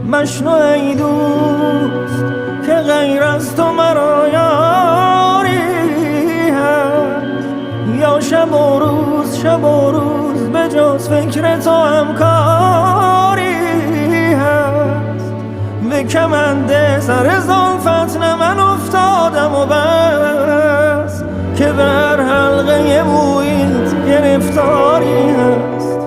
مشنو ای دوست که غیر از تو مرا یاری هست، یا شب و روز شب و روز به جز فکر تو هم کاری هست. به کمند سر زلفت نه من افتادم و بس، که بر حلقه مویت گرفتاری هست.